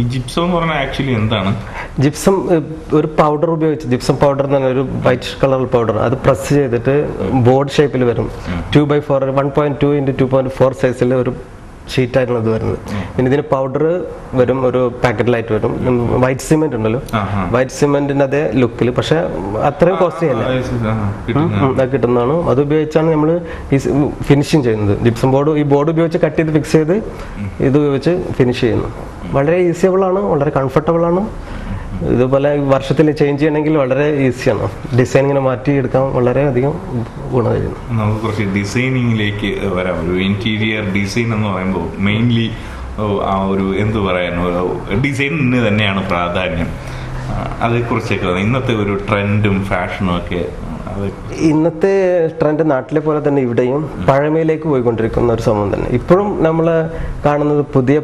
ഈ ജിപ്സം എന്ന് പറഞ്ഞാൽ ആക്ച്വലി എന്താണ്? ജിപ്സം ഒരു പൗഡർ ഉപയോഗിച്ച്, ജിപ്സം പൗഡർ എന്ന് പറഞ്ഞ ഒരു വൈറ്റ് കളർ പൗഡർ, അത് പ്രസ് ചെയ്തിട്ട് ബോർഡ് ഷേപ്പിൽ വരും. 2x4 1.2 x 2.4 സൈസിൽ ഒരു ഷീറ്റായിരുന്നു ഇത് വരുന്നത്. പിന്നെ ഇതിന് പൗഡർ വരും, ഒരു പാക്കറ്റിലായിട്ട് വരും. വൈറ്റ് സിമെന്റ് ഉണ്ടല്ലോ, വൈറ്റ് സിമെന്റിന്റെ അതേ ലുക്കിൽ, പക്ഷെ അത്രയും കോസ്റ്റ്ലി അല്ല, കിട്ടുന്നതാണ്. അത് ഉപയോഗിച്ചാണ് നമ്മൾ ഈ ഫിനിഷിങ് ചെയ്യുന്നത്. ജിപ്സം ബോർഡ്, ഈ ബോർഡ് ഉപയോഗിച്ച് കട്ട് ചെയ്ത് ഫിക്സ് ചെയ്ത് ഇത് ഉപയോഗിച്ച് ഫിനിഷ് ചെയ്യുന്നു. വളരെ ഈസിയബിൾ ആണ്, വളരെ കംഫർട്ടബിൾ ആണ്. ഇതുപോലെ വർഷത്തിൽ ചേഞ്ച് ചെയ്യണമെങ്കിൽ വളരെ ഈസിയാണ്. ഡിസൈൻ ഇങ്ങനെ മാറ്റിയെടുക്കാൻ വളരെയധികം ഗുണമായിരുന്നു. നമുക്ക് കുറച്ച് ഡിസൈനിങ്ങിലേക്ക് വരാം. ഒരു ഇന്റീരിയർ ഡിസൈൻ എന്ന് പറയുമ്പോൾ മെയിൻലി ആ ഒരു എന്ത് പറയാൻ, ഡിസൈനിന് തന്നെയാണ് പ്രാധാന്യം. അതേക്കുറിച്ചൊക്കെ ഇന്നത്തെ ഒരു ട്രെൻഡും ഫാഷനും ഒക്കെ. ഇന്നത്തെ ട്രെൻഡ് നാട്ടിലെ പോലെ തന്നെ ഇവിടെയും പഴമയിലേക്ക് പോയിക്കൊണ്ടിരിക്കുന്ന ഒരു സംഭവം തന്നെ. ഇപ്പോഴും നമ്മൾ കാണുന്നത് പുതിയ,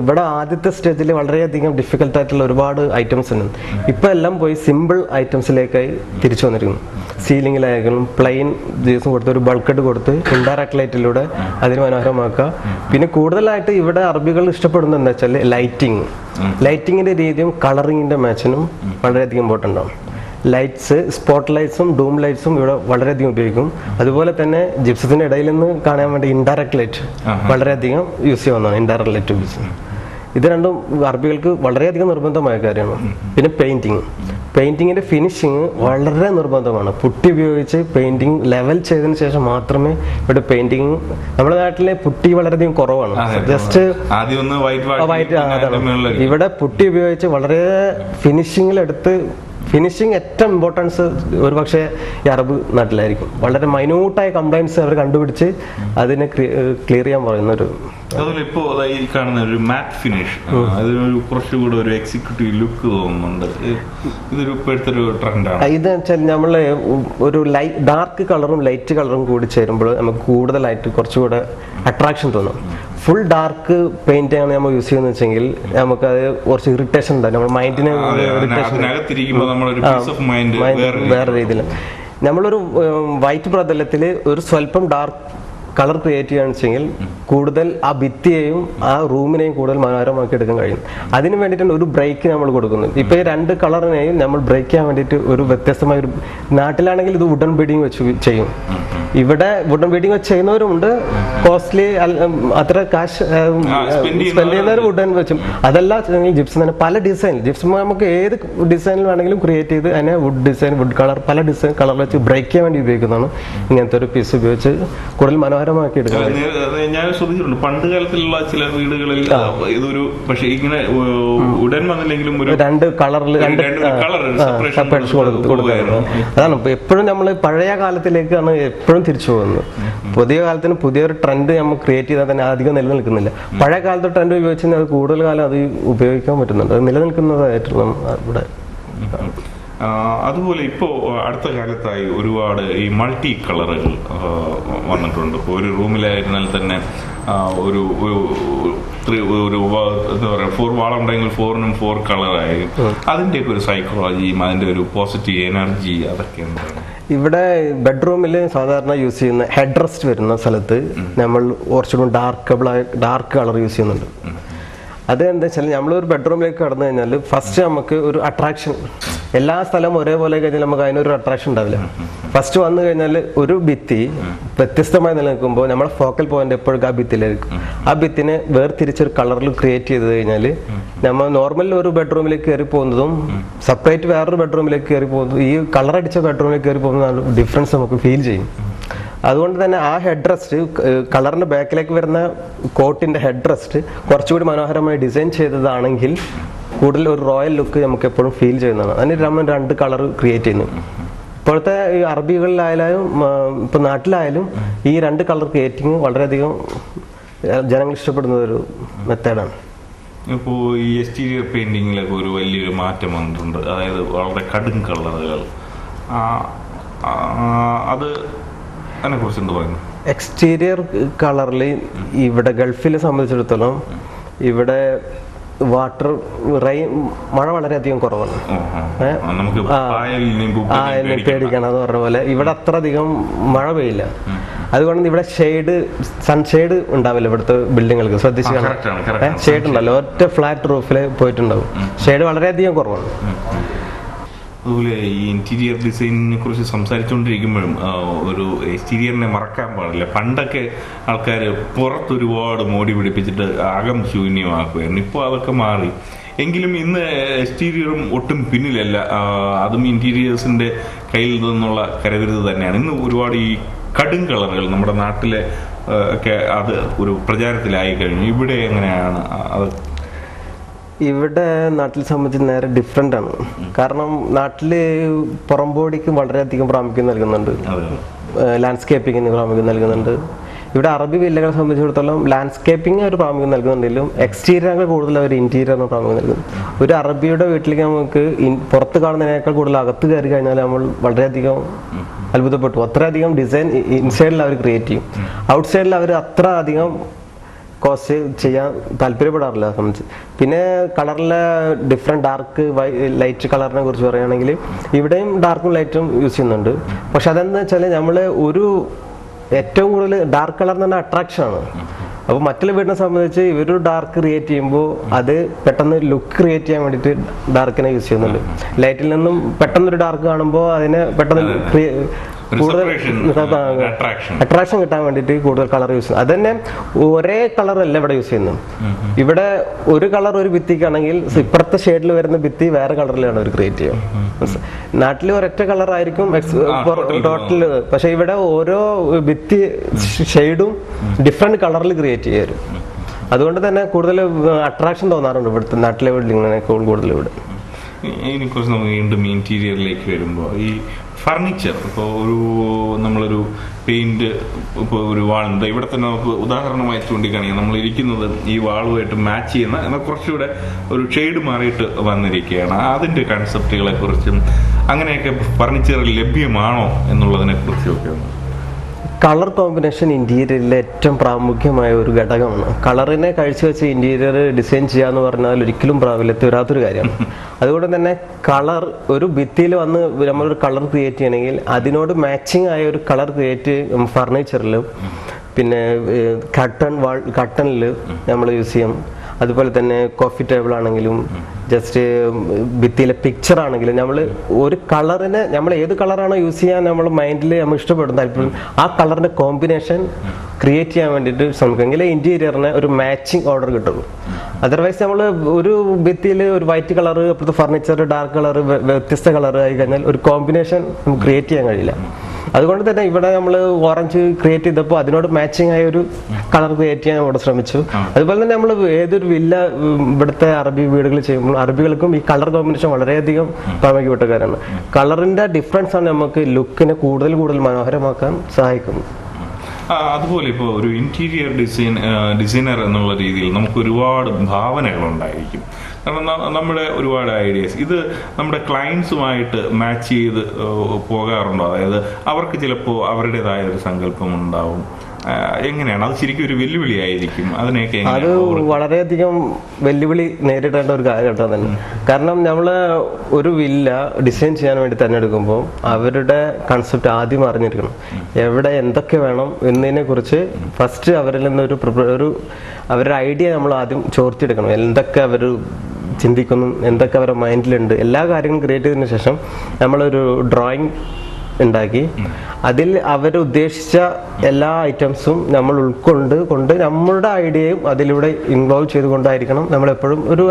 ഇവിടെ ആദ്യത്തെ സ്റ്റേജിൽ വളരെയധികം ഡിഫിക്കൽട്ട് ആയിട്ടുള്ള ഒരുപാട് ഐറ്റംസ് ഉണ്ട്. ഇപ്പം എല്ലാം പോയി സിമ്പിൾ ഐറ്റംസിലേക്കായി തിരിച്ചു വന്നിരിക്കുന്നു. സീലിങ്ങിലായാലും പ്ലെയിൻ ദിവസം കൊടുത്ത് ഒരു ബൾക്കട്ട് കൊടുത്ത് ഇൻഡയറക്ട് ലൈറ്റിലൂടെ അതിന് മനോഹരമാക്കുക. പിന്നെ കൂടുതലായിട്ട് ഇവിടെ അറബികൾ ഇഷ്ടപ്പെടുന്നത് എന്താ വെച്ചാൽ ലൈറ്റിങ്ങിന്റെ രീതിയും കളറിങ്ങിന്റെ മാച്ചിനും വളരെയധികം ഇമ്പോർട്ടൻ്റ് ആണ്. ലൈറ്റ്സ്, സ്പോട്ട് ലൈറ്റ്സും ഡൂം ലൈറ്റ്സും ഇവിടെ വളരെയധികം ഉപയോഗിക്കും. അതുപോലെ തന്നെ ജിപ്സത്തിന്റെ ഇടയിൽ നിന്ന് കാണാൻ വേണ്ടി ഇൻഡയറക്ട് ലൈറ്റ് വളരെയധികം യൂസ് ചെയ്യുന്നതാണ്. ഇൻഡയറക്ട് ലൈറ്റ് യൂസ്, ഇത് രണ്ടും അറബികൾക്ക് വളരെയധികം നിർബന്ധമായ കാര്യമാണ്. പിന്നെ പെയിന്റിങ്ങിന്റെ ഫിനിഷിങ് വളരെ നിർബന്ധമാണ്. പുട്ടി ഉപയോഗിച്ച് പെയിന്റിങ് ലെവൽ ചെയ്തതിനു ശേഷം മാത്രമേ ഇവിടെ പെയിന്റിങ്, നമ്മുടെ നാട്ടിലെ പുട്ടി വളരെയധികം കുറവാണ്. ജസ്റ്റ് ഇവിടെ പുട്ടി ഉപയോഗിച്ച് വളരെ ഫിനിഷിങ്ങിലെടുത്ത്, ഫിനിഷിങ് ഏറ്റവും ഇമ്പോർട്ടൻസ് ഒരു പക്ഷേ ഈ അറബ് നാട്ടിലായിരിക്കും. വളരെ മൈന്യൂട്ടായ കംപ്ലൈൻറ്റ്സ് അവർ കണ്ടുപിടിച്ച് അതിനെ ക്ലിയർ ചെയ്യാൻ പറയുന്ന ഒരു. അതുപോലെ ഇപ്പോൾ ഈ കാണുന്ന ഒരു മാറ്റ് ഫിനിഷ്, അതിനൊരു കുറച്ചുകൂടെ ഒരു എക്സിക്യൂട്ടീവ് ലുക്ക് തോന്നുന്നുണ്ട്. ഇതൊരു ഇപ്പോഴത്തെ ഒരു ട്രെൻഡാണ്. ഇത് വെച്ചാൽ നമ്മൾ ഒരു ഡാർക്ക് കളറും ലൈറ്റ് കളറും കൂടി ചേരുമ്പോൾ നമുക്ക് കൂടുതലായിട്ട് കുറച്ചുകൂടെ അട്രാക്ഷൻ തോന്നും. ഫുൾ ഡാർക്ക് പെയിന്റ് ആണ് നമ്മൾ യൂസ് ചെയ്യുന്നത് വെച്ചെങ്കിൽ നമുക്ക് അത് കുറച്ച് ഇറിറ്റേഷൻ ഉണ്ടാവും. നമ്മുടെ മൈൻഡിന് വേറെ രീതിയിൽ. നമ്മളൊരു വൈറ്റ് പ്രതലത്തിൽ ഒരു സ്വല്പം ഡാർക്ക് കളർ ക്രിയേറ്റ് ചെയ്യുകയാണെന്ന് വെച്ചെങ്കിൽ കൂടുതൽ ആ ഭിത്തിയെയും ആ റൂമിനെയും കൂടുതൽ മനോഹരമാക്കി എടുക്കാൻ കഴിയും. അതിന് വേണ്ടിയിട്ടാണ് ഒരു ബ്രേക്ക് നമ്മൾ കൊടുക്കുന്നത്. ഇപ്പൊ ഈ രണ്ട് കളറിനെയും നമ്മൾ ബ്രേക്ക് ചെയ്യാൻ വേണ്ടിയിട്ട് ഒരു വ്യത്യസ്തമായ ഒരു, നാട്ടിലാണെങ്കിൽ ഇത് വുഡൻ ബീഡിങ് വെച്ച് ചെയ്യും. ഇവിടെ വുഡൻ ബീഡിങ് വെച്ച് ചെയ്യുന്നവരുമുണ്ട്, കോസ്റ്റ്ലി അത്ര കാശ് സ്പെൻഡ് ചെയ്യുന്നവർ വുഡൻ വെച്ചും. അതല്ല ജിപ്സം തന്നെ പല ഡിസൈൻ, ജിപ്സം നമുക്ക് ഏത് ഡിസൈനിൽ വേണമെങ്കിലും ക്രിയേറ്റ് ചെയ്ത് അതിനെ വുഡ് ഡിസൈൻ, വുഡ് കളർ, പല ഡിസൈൻ കളർ വെച്ച് ബ്രേക്ക് ചെയ്യാൻ വേണ്ടി ഉപയോഗിക്കുന്നതാണ്. ഇങ്ങനത്തെ ഒരു പീസ് ഉപയോഗിച്ച് കൂടുതൽ മനോഹരമാക്കി എടുക്കാം. ഞാൻ ശ്രദ്ധിച്ചിട്ടുണ്ട് പണ്ട് കാലത്തിലുള്ള ചില വീടുകളിൽ ഇതൊരു, പക്ഷേ ഇങ്ങനെ ഉടൻ വന്നില്ലെങ്കിലും രണ്ട് കളറിൽ കൊടുക്കായിരുന്നു. അതാണ് എപ്പോഴും നമ്മൾ പഴയ കാലത്തിലേക്കാണ് എപ്പോഴും തിരിച്ചു പോകുന്നത്. പുതിയ കാലത്തിന് പുതിയൊരു ട്രെൻഡ് നമ്മൾ ക്രിയേറ്റ് ചെയ്താൽ തന്നെ അധികം നിലനിൽക്കുന്നില്ല. പഴയ കാലത്തെ ട്രെൻഡ് ഉപയോഗിച്ച് അത് കൂടുതൽ കാലം അത് ഉപയോഗിക്കാൻ പറ്റുന്നുണ്ട്. അത് നിലനിൽക്കുന്നതായിട്ടുള്ള ഇവിടെ. അതുപോലെ ഇപ്പോൾ അടുത്ത കാലത്തായി ഒരുപാട് ഈ മൾട്ടി കളറുകൾ വന്നിട്ടുണ്ട്. ഇപ്പോൾ ഒരു റൂമിലായിരുന്നാൽ തന്നെ ഒരു എന്താ പറയുക, 4 വാളുണ്ടെങ്കിൽ 4നും 4 കളറായി. അതിൻ്റെയൊക്കെ ഒരു സൈക്കോളജിയും അതിൻ്റെ ഒരു പോസിറ്റീവ് എനർജി അതൊക്കെ എന്താണ്? ഇവിടെ ബെഡ്റൂമിൽ സാധാരണ യൂസ് ചെയ്യുന്ന ഹെഡ് റെസ്റ്റ് വരുന്ന സ്ഥലത്ത് നമ്മൾ കുറച്ചുകൂടി ഡാർക്ക് കളർ യൂസ് ചെയ്യുന്നുണ്ട്. അത് എന്താ വെച്ചാൽ നമ്മളൊരു ബെഡ്റൂമിലേക്ക് കടന്നു കഴിഞ്ഞാൽ ഫസ്റ്റ് നമുക്ക് ഒരു അട്രാക്ഷൻ, എല്ലാ സ്ഥലവും ഒരേപോലെ കഴിഞ്ഞാൽ നമുക്ക് അതിനൊരു അട്രാക്ഷൻ ഉണ്ടാവില്ല. ഫസ്റ്റ് വന്നു കഴിഞ്ഞാൽ ഒരു ഭിത്തി വ്യത്യസ്തമായി നിലനിൽക്കുമ്പോൾ നമ്മുടെ ഫോക്കൽ പോയിന്റ് എപ്പോഴും ആ ഭിത്തിയിലായിരിക്കും. ആ ഭിത്തിനെ വേർതിരിച്ചൊരു കളറിൽ ക്രിയേറ്റ് ചെയ്ത് കഴിഞ്ഞാൽ നമ്മൾ നോർമൽ ഒരു ബെഡ്റൂമിലേക്ക് കയറി പോകുന്നതും സെപ്പറേറ്റ് വേറൊരു ബെഡ്റൂമിലേക്ക് കയറി പോകുന്നതും ഈ കളറടിച്ച ബെഡ്റൂമിലേക്ക് കയറി പോകുന്ന ഡിഫറൻസ് നമുക്ക് ഫീൽ ചെയ്യും. അതുകൊണ്ട് തന്നെ ആ ഹെഡ് റെസ്റ്റ്, കളറിന്റെ ബാക്കിലേക്ക് വരുന്ന കോട്ടിന്റെ ഹെഡ് റെസ്റ്റ് കുറച്ചുകൂടി മനോഹരമായി ഡിസൈൻ ചെയ്തതാണെങ്കിൽ കൂടുതൽ ഒരു റോയൽ ലുക്ക് നമുക്ക് എപ്പോഴും ഫീൽ ചെയ്യുന്നതാണ്. അതിന് നമ്മൾ 2 കളർ ക്രിയേറ്റ് ചെയ്യുന്നു. ഇപ്പോഴത്തെ ഈ അറബികളിലായാലും ഇപ്പൊ നാട്ടിലായാലും ഈ 2 കളർ ക്രിയേറ്റിംഗ് വളരെയധികം ജനങ്ങൾ ഇഷ്ടപ്പെടുന്ന ഒരു മെത്തേഡാണ്. ഇപ്പോൾ ഈ എക്സ്റ്റീരിയർ പെയിന്റിങ്ങിലൊക്കെ ഒരു വലിയൊരു മാറ്റം വന്നിട്ടുണ്ട്. അതായത് വളരെ കടും കളറുകൾ, അത് അതിനെക്കുറിച്ച് എന്ത് പറയുന്നു? എക്സ്റ്റീരിയർ കളറിൽ ഇവിടെ ഗൾഫിലെ സംബന്ധിച്ചിടത്തോളം ഇവിടെ വാട്ടർ മഴ വളരെയധികം കുറവാണ്. പേടിക്കണം എന്ന് പറഞ്ഞ പോലെ ഇവിടെ അത്ര അധികം മഴ പെയ്യില്ല. അതുകൊണ്ട് ഇവിടെ സൺഷെയ്ഡ് ഉണ്ടാവില്ല ഇവിടുത്തെ ബിൽഡിങ്ങൾക്ക്, ശ്രദ്ധിച്ചു കാണാം. ഷെയ്ഡ് ഉണ്ടല്ലോ, ഒറ്റ ഫ്ലാറ്റ് റൂഫിൽ പോയിട്ടുണ്ടാവും. ഷെയ്ഡ് വളരെയധികം കുറവാണ്. അതുപോലെ ഈ ഇന്റീരിയർ ഡിസൈനിനെ കുറിച്ച് സംസാരിച്ചുകൊണ്ടിരിക്കുമ്പോഴും ഒരു എക്സ്റ്റീരിയറിനെ മറക്കാൻ പാടില്ല. പണ്ടൊക്കെ ആൾക്കാർ പുറത്ത് ഒരുപാട് മോടി പിടിപ്പിച്ചിട്ട് അകം ശൂന്യമാക്കുമായിരുന്നു. ഇപ്പോൾ അതൊക്കെ മാറി. എങ്കിലും ഇന്ന് എക്സ്റ്റീരിയറും ഒട്ടും പിന്നിലല്ല, അതും ഇന്റീരിയേഴ്സിന്റെ കയ്യിൽ നിന്നുള്ള കരുതരുത് തന്നെയാണ്. ഇന്ന് ഒരുപാട് ഈ കടും കളറുകൾ നമ്മുടെ നാട്ടിലെ ഒക്കെ അത് ഒരു പ്രചാരത്തിലായി കഴിഞ്ഞു. ഇവിടെ എങ്ങനെയാണ് അത്? ഇവിടെ നാട്ടിൽ സംബന്ധിച്ച് നേരെ ഡിഫറെൻ്റ് ആണ്. കാരണം നാട്ടിൽ പുറംബോഡിക്ക് വളരെയധികം പ്രാമുഖ്യം നൽകുന്നുണ്ട്, ലാൻഡ്സ്കേപ്പിങ്ങിന് പ്രാമുഖ്യം നൽകുന്നുണ്ട്. ഇവിടെ അറബി വില്ലകളെ സംബന്ധിച്ചിടത്തോളം ലാൻഡ്സ്കേപ്പിംഗ് ഒരു പ്രാമുഖ്യം നൽകുന്നുണ്ടെങ്കിലും എക്സ്റ്റീരിയറിനേക്കാൾ കൂടുതൽ അവർ ഇന്റീരിയറിന് പ്രാമുഖ്യം നൽകുന്നു. ഒരു അറബിയുടെ വീട്ടിലേക്ക് നമുക്ക് പുറത്ത് കാണുന്നതിനേക്കാൾ കൂടുതൽ അകത്ത് കയറി കഴിഞ്ഞാൽ നമ്മൾ വളരെയധികം അത്ഭുതപ്പെട്ടു. അത്രയധികം ഡിസൈൻ ഇൻസൈഡിൽ അവർ ക്രിയേറ്റ് ചെയ്യും. ഔട്ട് സൈഡിൽ അവർ അത്ര അധികം കോസ്റ്റ് ചെയ്യാൻ താല്പര്യപ്പെടാറില്ല സംബന്ധിച്ച്. പിന്നെ കളറിലെ ഡിഫറെൻറ്റ് ഡാർക്ക് ലൈറ്റ് കളറിനെ കുറിച്ച് പറയുകയാണെങ്കിൽ ഇവിടെയും ഡാർക്കും ലൈറ്റും യൂസ് ചെയ്യുന്നുണ്ട്. പക്ഷെ അതെന്താ വെച്ചാൽ നമ്മൾ ഏറ്റവും കൂടുതൽ ഡാർക്ക് കളർ എന്ന് പറഞ്ഞാൽ അട്രാക്ഷനാണ്. അപ്പോൾ മറ്റുള്ള വീടിനെ സംബന്ധിച്ച് ഇവരൊരു ഡാർക്ക് ക്രിയേറ്റ് ചെയ്യുമ്പോൾ അത് പെട്ടെന്ന് ലുക്ക് ക്രിയേറ്റ് ചെയ്യാൻ വേണ്ടിയിട്ട് ഡാർക്കിനെ യൂസ് ചെയ്യുന്നുണ്ട്. ലൈറ്റിൽ നിന്നും പെട്ടെന്നൊരു ഡാർക്ക് കാണുമ്പോൾ അതിനെ പെട്ടെന്ന് കൂടുതൽ അട്രാക്ഷൻ കിട്ടാൻ വേണ്ടിയിട്ട് കൂടുതൽ കളർ യൂസ് ചെയ്യുന്നത്. അത് തന്നെ ഒരേ കളർ അല്ല ഇവിടെ യൂസ് ചെയ്യുന്നത്. ഇവിടെ ഒരു കളർ ഒരു ഭിത്തിക്കാണെങ്കിൽ ഇപ്പുറത്തെ ഷെയ്ഡിൽ വരുന്ന ഭിത്തി വേറെ കളറിലാണ് അവർ ക്രിയേറ്റ് ചെയ്യുക. നാട്ടിൽ ഒരൊറ്റ കളർ ആയിരിക്കും ടോട്ടൽ, പക്ഷെ ഇവിടെ ഓരോ ഭിത്തി ഷെയ്ഡും ഡിഫറെന്റ് കളറിൽ ക്രിയേറ്റ് ചെയ്യാറ്. അതുകൊണ്ട് തന്നെ കൂടുതൽ അട്രാക്ഷൻ തോന്നാറുണ്ട് ഇവിടുത്തെ നാട്ടിലെ ബിൽഡിങ്ങിനേക്കാൾ കൂടുതൽ ഇവിടെ. ഇതിനെക്കുറിച്ച് നമുക്ക് വീണ്ടും ഇന്റീരിയറിലേക്ക് വരുമ്പോൾ ഈ ഫർണിച്ചർ, ഇപ്പോൾ നമ്മളൊരു പെയിന്റ്, ഇപ്പോൾ ഒരു വാളുണ്ട് ഇവിടെ തന്നെ നമുക്ക് ഉദാഹരണമായി ചൂണ്ടിക്കാണിക്കാം. നമ്മൾ ഇരിക്കുന്നത് ഈ വാളുമായിട്ട് മാച്ച് ചെയ്യുന്ന എന്നാൽ കുറച്ചുകൂടെ ഒരു ഷെയ്ഡ് മാറിയിട്ട് വന്നിരിക്കുകയാണ്. അതിൻ്റെ കൺസെപ്റ്റുകളെ കുറിച്ചും അങ്ങനെയൊക്കെ ഫർണിച്ചറിൽ ലഭ്യമാണോ എന്നുള്ളതിനെ കുറിച്ചും ഒക്കെ ഒന്ന്. കളർ കോമ്പിനേഷൻ ഇന്റീരിയറിലെ ഏറ്റവും പ്രാമുഖ്യമായ ഒരു ഘടകമാണ്. കളറിനെ കഴിച്ചു വെച്ച് ഇന്റീരിയർ ഡിസൈൻ ചെയ്യാന്ന് പറഞ്ഞാൽ ഒരിക്കലും പ്രാബല്യത്തിൽ വരാത്തൊരു കാര്യമാണ്. അതുകൊണ്ട് തന്നെ കളർ ഒരു ഭിത്തിയിൽ വന്ന് നമ്മളൊരു കളർ ക്രിയേറ്റ് ചെയ്യണമെങ്കിൽ അതിനോട് മാച്ചിങ് ആയ ഒരു കളർ ക്രിയേറ്റ് ഫർണിച്ചറിലും പിന്നെ കട്ടണിൽ നമ്മൾ യൂസ് ചെയ്യും. അതുപോലെ തന്നെ കോഫി ടേബിൾ ആണെങ്കിലും ജസ്റ്റ് ഭിത്തിയിലെ പിക്ചർ ആണെങ്കിലും നമ്മൾ ഒരു കളറിന് നമ്മൾ ഏത് കളറാണോ യൂസ് ചെയ്യാൻ നമ്മൾ മൈൻഡിൽ നമ്മൾ ഇഷ്ടപ്പെടുന്ന താല്പര്യം ആ കളറിന്റെ കോമ്പിനേഷൻ ക്രിയേറ്റ് ചെയ്യാൻ വേണ്ടിയിട്ട് ശ്രമിക്കുമെങ്കിൽ ഇന്റീരിയറിന് ഒരു മാച്ചിങ് ഓർഡർ കിട്ടുള്ളൂ. അതർവൈസ് നമ്മൾ ഒരു ഭിത്തിയിൽ ഒരു വൈറ്റ് കളർ അപ്പോഴത്തെ ഫർണിച്ചർ ഡാർക്ക് കളർ വ്യത്യസ്ത കളർ ആയി കഴിഞ്ഞാൽ ഒരു കോമ്പിനേഷൻ നമുക്ക് ക്രിയേറ്റ് ചെയ്യാൻ കഴിയില്ല. അതുകൊണ്ട് തന്നെ ഇവിടെ നമ്മൾ ഓറഞ്ച് ക്രിയേറ്റ് ചെയ്തപ്പോൾ അതിനോട് മാച്ചിങ് ആയ ഒരു കളർ ക്രിയേറ്റ് ചെയ്യാൻ ഇവിടെ ശ്രമിച്ചു. അതുപോലെ തന്നെ നമ്മൾ ഏതൊരു വില്ല ഇവിടുത്തെ അറബി വീടുകൾ ചെയ്യുമ്പോൾ അറബികൾക്കും ഈ കളർ കോമ്പിനേഷൻ വളരെയധികം പ്രാമുഖ്യപ്പെട്ട കാര്യമാണ്. കളറിന്റെ ഡിഫറൻസ് ആണ് നമുക്ക് ലുക്കിനെ കൂടുതൽ മനോഹരമാക്കാൻ സഹായിക്കുന്നത്. അതുപോലെ ഇപ്പോൾ ഒരു ഇന്റീരിയർ ഡിസൈനർ എന്നുള്ള രീതിയിൽ നമുക്ക് ഒരുപാട് ഭാവനകളുണ്ടായിരിക്കും. കാരണം നമ്മുടെ ഒരുപാട് ഐഡിയാസ് ഇത് നമ്മുടെ ക്ലയൻസുമായിട്ട് മാച്ച് ചെയ്ത് പോകാറുണ്ടോ? അതായത് അവർക്ക് ചിലപ്പോൾ അവരുടേതായ ഒരു സങ്കല്പം ഉണ്ടാവും. എങ്ങനെയാണ് അത്? ശരിക്കും ഒരു വെല്ലുവിളിയായിരിക്കും. അതിനെയൊക്കെ അത് വളരെയധികം വെല്ലുവിളി നേരിടേണ്ട ഒരു കാലഘട്ടം തന്നെ. കാരണം നമ്മൾ ഒരു വില്ല ഡിസൈൻ ചെയ്യാൻ വേണ്ടി തിരഞ്ഞെടുക്കുമ്പോൾ അവരുടെ കൺസെപ്റ്റ് ആദ്യം അറിഞ്ഞിരിക്കണം. എവിടെ എന്തൊക്കെ വേണം എന്നതിനെ കുറിച്ച് ഫസ്റ്റ് അവരിൽ നിന്നൊരു അവരുടെ ഐഡിയ നമ്മൾ ആദ്യം ചോർത്തിയെടുക്കണം. എന്തൊക്കെ അവർ ചിന്തിക്കുന്നു, എന്തൊക്കെ അവരുടെ മൈൻഡിലുണ്ട്, എല്ലാ കാര്യങ്ങളും ക്രിയേറ്റ് ചെയ്തതിനു ശേഷം നമ്മളൊരു ഡ്രോയിങ് ഉണ്ടാക്കി അതിൽ അവർ ഉദ്ദേശിച്ച എല്ലാ ഐറ്റംസും നമ്മൾ കൊണ്ട് നമ്മളുടെ ഐഡിയയും അതിലൂടെ ഇൻവോൾവ് ചെയ്തുകൊണ്ടായിരിക്കണം നമ്മളെപ്പോഴും ഒരു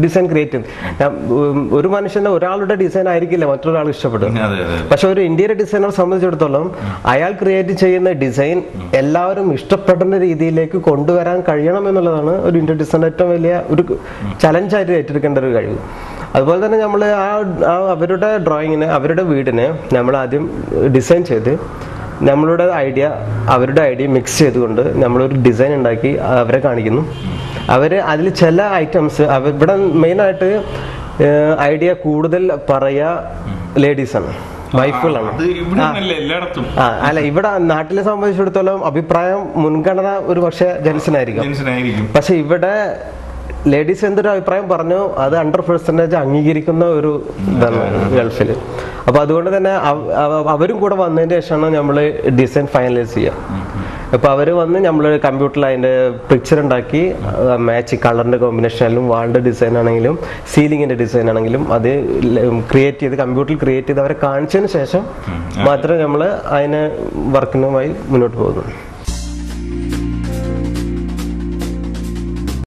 ഡിസൈൻ ക്രിയേറ്റ് ചെയ്യുന്നത്. ഒരു മനുഷ്യന്റെ ഒരാളുടെ ഡിസൈൻ ആയിരിക്കില്ല മറ്റൊരാൾ ഇഷ്ടപ്പെടുന്നത്. പക്ഷെ ഒരു ഇന്റീരിയർ ഡിസൈനറെ സംബന്ധിച്ചിടത്തോളം അയാൾ ക്രിയേറ്റ് ചെയ്യുന്ന ഡിസൈൻ എല്ലാവരും ഇഷ്ടപ്പെടുന്ന രീതിയിലേക്ക് കൊണ്ടുവരാൻ കഴിയണം എന്നുള്ളതാണ് ഒരു ഇന്റീരിയർ ഡിസൈനർ ഏറ്റവും വലിയ ഒരു ചലഞ്ചായിട്ട് ഏറ്റെടുക്കേണ്ട ഒരു കഴിവ്. അതുപോലെ തന്നെ നമ്മൾ അവരുടെ ഡ്രോയിങ്ങിന് അവരുടെ വീടിനെ നമ്മൾ ആദ്യം ഡിസൈൻ ചെയ്ത് നമ്മളുടെ അവരുടെ ഐഡിയ മിക്സ് ചെയ്തുകൊണ്ട് നമ്മളൊരു ഡിസൈൻ ഉണ്ടാക്കി അവരെ കാണിക്കുന്നു. അതിൽ ചില ഐറ്റംസ് ഇവിടെ മെയിനായിട്ട് ഐഡിയ കൂടുതൽ ലേഡീസാണ്, വൈഫുകളാണ്. അല്ല, ഇവിടെ നാട്ടിലെ സംബന്ധിച്ചിടത്തോളം അഭിപ്രായം മുൻഗണന ഒരു പക്ഷെ ജെൻസിനായിരിക്കും. പക്ഷെ ഇവിടെ ലേഡീസ് എന്തൊരു അഭിപ്രായം പറഞ്ഞു അത് 100% അംഗീകരിക്കുന്ന ഒരു ഇതാണ് ഗൾഫിൽ. അപ്പൊ അതുകൊണ്ട് തന്നെ അവരും കൂടെ വന്നതിന് ശേഷമാണ് നമ്മൾ ഡിസൈൻ ഫൈനലൈസ് ചെയ്യുക. അപ്പൊ അവര് വന്ന് നമ്മൾ കമ്പ്യൂട്ടറിൽ അതിന്റെ പിക്ചർ ഉണ്ടാക്കി മാച്ച് കളറിന്റെ കോമ്പിനേഷൻ ആയാലും വാളിന്റെ ഡിസൈൻ ആണെങ്കിലും സീലിംഗിന്റെ ഡിസൈൻ ആണെങ്കിലും അത് ക്രിയേറ്റ് ചെയ്ത് കമ്പ്യൂട്ടറിൽ ക്രിയേറ്റ് ചെയ്ത് അവരെ കാണിച്ചതിന് ശേഷം മാത്രമേ നമ്മൾ അതിന് വർക്കിനുമായി മുന്നോട്ട് പോകുന്നു.